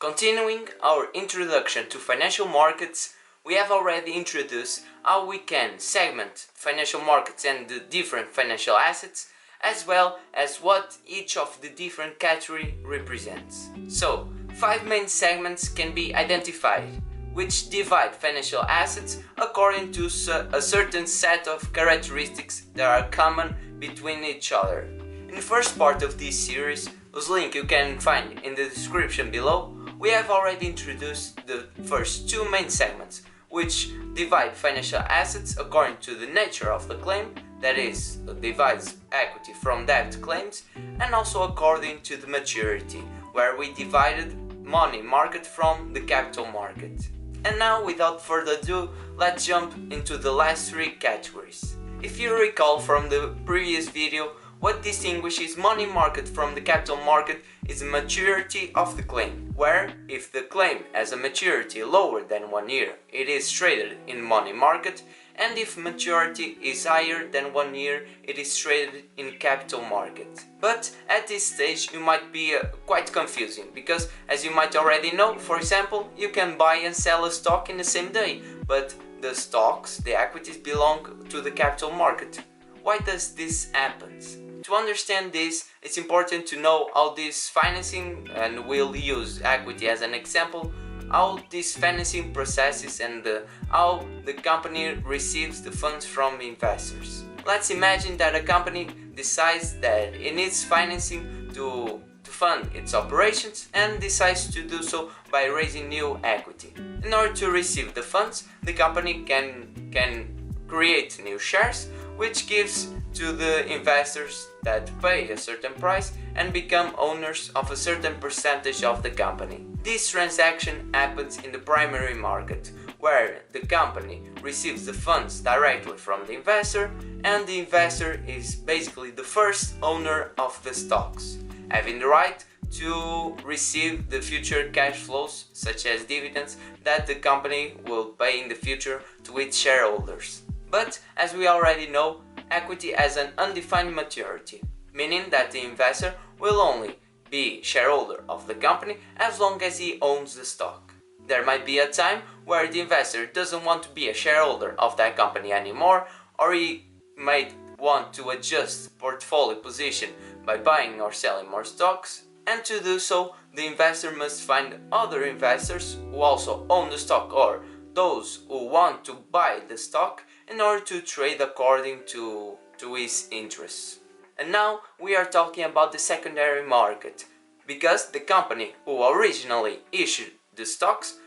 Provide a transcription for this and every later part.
Continuing our introduction to financial markets, we have already introduced how we can segment financial markets and the different financial assets, as well as what each of the different categories represents. So, 5 main segments can be identified, which divide financial assets according to a certain set of characteristics that are common between each other. In the first part of this series, whose link you can find in the description below, we have already introduced the first 2 main segments, which divide financial assets according to the nature of the claim, that is, divides equity from debt claims, and also according to the maturity, where we divided money market from the capital market. And now, without further ado, let's jump into the last 3 categories. If you recall from the previous video, what distinguishes money market from the capital market is the maturity of the claim, where if the claim has a maturity lower than 1 year, it is traded in money market, and if maturity is higher than 1 year, it is traded in capital market. But at this stage you might be quite confusing, because as you might already know, for example, you can buy and sell a stock in the same day, but the stocks, the equities, belong to the capital market. Why does this happen? To understand this, it's important to know how this financing, and we'll use equity as an example, how this financing processes and how the company receives the funds from investors. Let's imagine that a company decides that it needs financing to fund its operations and decides to do so by raising new equity. In order to receive the funds, the company can create new shares, which gives to the investors that pay a certain price and become owners of a certain percentage of the company. This transaction happens in the primary market, where the company receives the funds directly from the investor, and the investor is basically the first owner of the stocks, having the right to receive the future cash flows, such as dividends, that the company will pay in the future to its shareholders. But as we already know, equity has an undefined maturity, meaning that the investor will only be shareholder of the company as long as he owns the stock. There might be a time where the investor doesn't want to be a shareholder of that company anymore, or he might want to adjust portfolio position by buying or selling more stocks, and to do so the investor must find other investors who also own the stock, or those who want to buy the stock, in order to trade according to his interests. And now we are talking about the secondary market, because the company who originally issued the stocks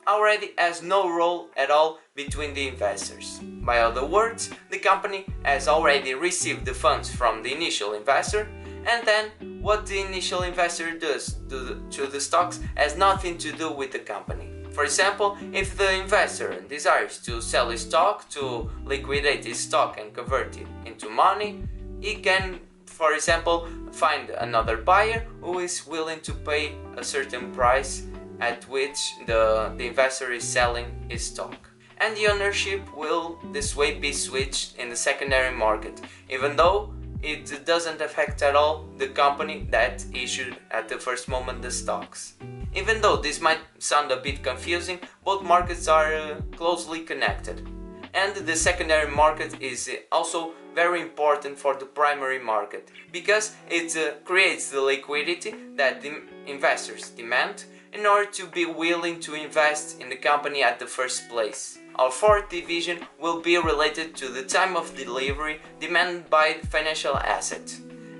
already has no role at all between the investors. By other words, the company has already received the funds from the initial investor, and then what the initial investor does to the stocks has nothing to do with the company. For example, if the investor desires to sell his stock, to liquidate his stock and convert it into money, he can, for example, find another buyer who is willing to pay a certain price at which the investor is selling his stock. And the ownership will this way be switched in the secondary market, even though it doesn't affect at all the company that issued at the first moment the stocks. Even though this might sound a bit confusing, both markets are closely connected. And the secondary market is also very important for the primary market, because it creates the liquidity that the investors demand in order to be willing to invest in the company at the first place. Our fourth division will be related to the time of delivery demanded by the financial asset.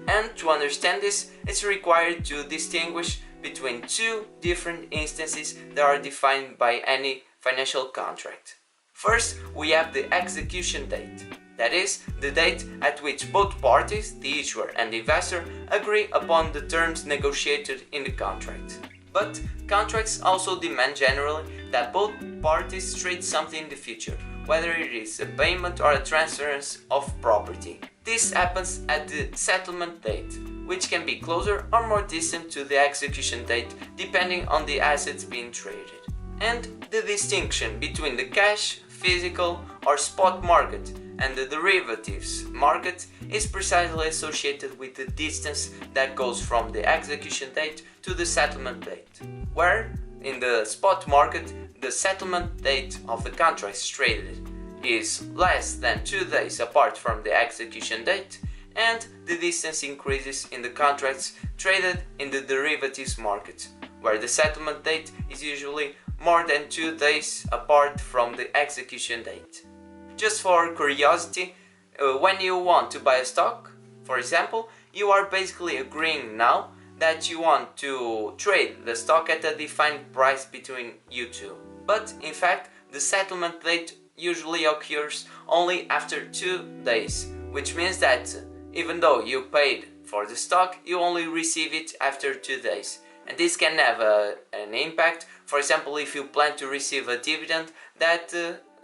And to understand this, it's required to distinguish between 2 different instances that are defined by any financial contract. First, we have the execution date, that is, the date at which both parties, the issuer and the investor, agree upon the terms negotiated in the contract. But contracts also demand generally that both parties trade something in the future, whether it is a payment or a transference of property. This happens at the settlement date, which can be closer or more distant to the execution date depending on the assets being traded. And the distinction between the cash, physical or spot market and the derivatives market is precisely associated with the distance that goes from the execution date to the settlement date, where in the spot market the settlement date of the contracts traded is less than 2 days apart from the execution date, and the distance increases in the contracts traded in the derivatives market, where the settlement date is usually more than 2 days apart from the execution date. Just for curiosity, when you want to buy a stock, for example, you are basically agreeing now that you want to trade the stock at a defined price between you two. But in fact, the settlement date usually occurs only after 2 days, which means that even though you paid for the stock, you only receive it after 2 days. And this can have an impact, for example, if you plan to receive a dividend that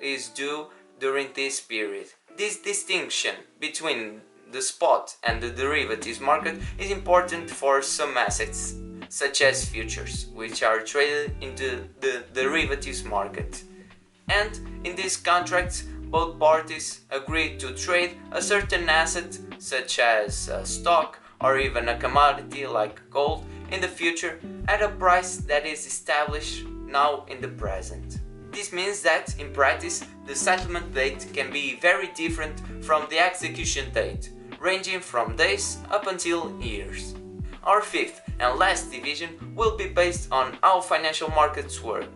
is due during this period. This distinction between the spot and the derivatives market is important for some assets, such as futures, which are traded into the derivatives market. And in these contracts, both parties agree to trade a certain asset, such as a stock or even a commodity like gold, in the future at a price that is established now in the present. This means that, in practice, the settlement date can be very different from the execution date, ranging from days up until years. Our fifth and last division will be based on how financial markets work.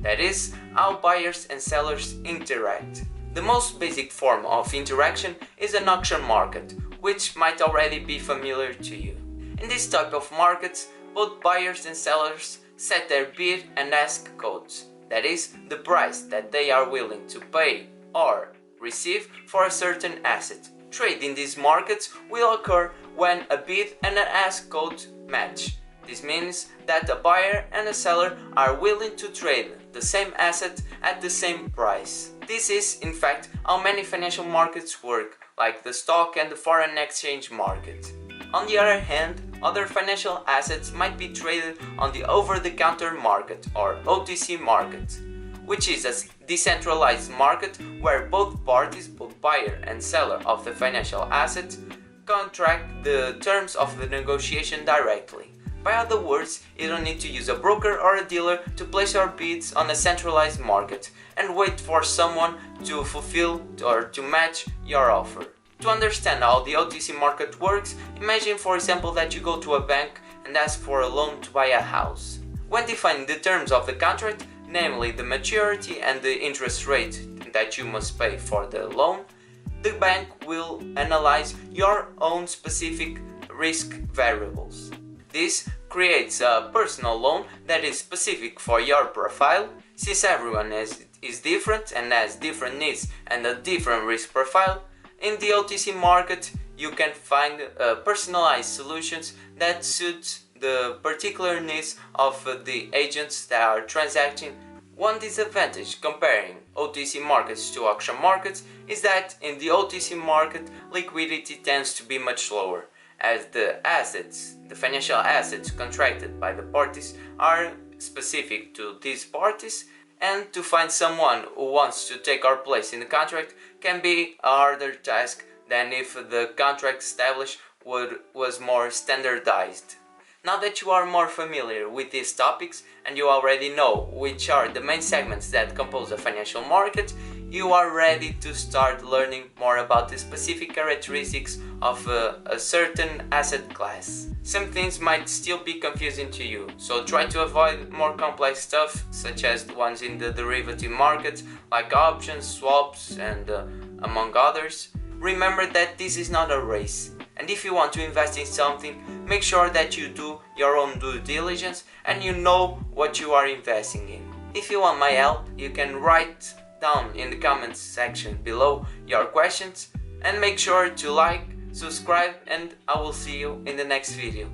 That is, how buyers and sellers interact. The most basic form of interaction is an auction market, which might already be familiar to you. In this type of markets, both buyers and sellers set their bid and ask codes, that is, the price that they are willing to pay or receive for a certain asset. Trade in these markets will occur when a bid and an ask code match. This means that a buyer and a seller are willing to trade the same asset at the same price. This is, in fact, how many financial markets work, like the stock and the foreign exchange market. On the other hand, other financial assets might be traded on the over-the-counter market or OTC market, which is a decentralized market where both parties, both buyer and seller of the financial asset, contract the terms of the negotiation directly. By other words, you don't need to use a broker or a dealer to place your bids on a centralized market and wait for someone to fulfill or to match your offer. To understand how the OTC market works, imagine for example that you go to a bank and ask for a loan to buy a house. When defining the terms of the contract, namely the maturity and the interest rate that you must pay for the loan, the bank will analyze your own specific risk variables. This creates a personal loan that is specific for your profile, since everyone is different and has different needs and a different risk profile. In the OTC market, you can find personalized solutions that suit the particular needs of the agents that are transacting. One disadvantage comparing OTC markets to auction markets is that in the OTC market, liquidity tends to be much lower, as the assets, the financial assets contracted by the parties are specific to these parties, and to find someone who wants to take our place in the contract can be a harder task than if the contract established was more standardized. Now that you are more familiar with these topics and you already know which are the main segments that compose a financial market, you are ready to start learning more about the specific characteristics of a certain asset class. Some things might still be confusing to you, so try to avoid more complex stuff such as the ones in the derivative market like options, swaps and among others. Remember that this is not a race, and if you want to invest in something, make sure that you do your own due diligence and you know what you are investing in. If you want my help, you can write down in the comments section below your questions, and make sure to like, subscribe, and I will see you in the next video.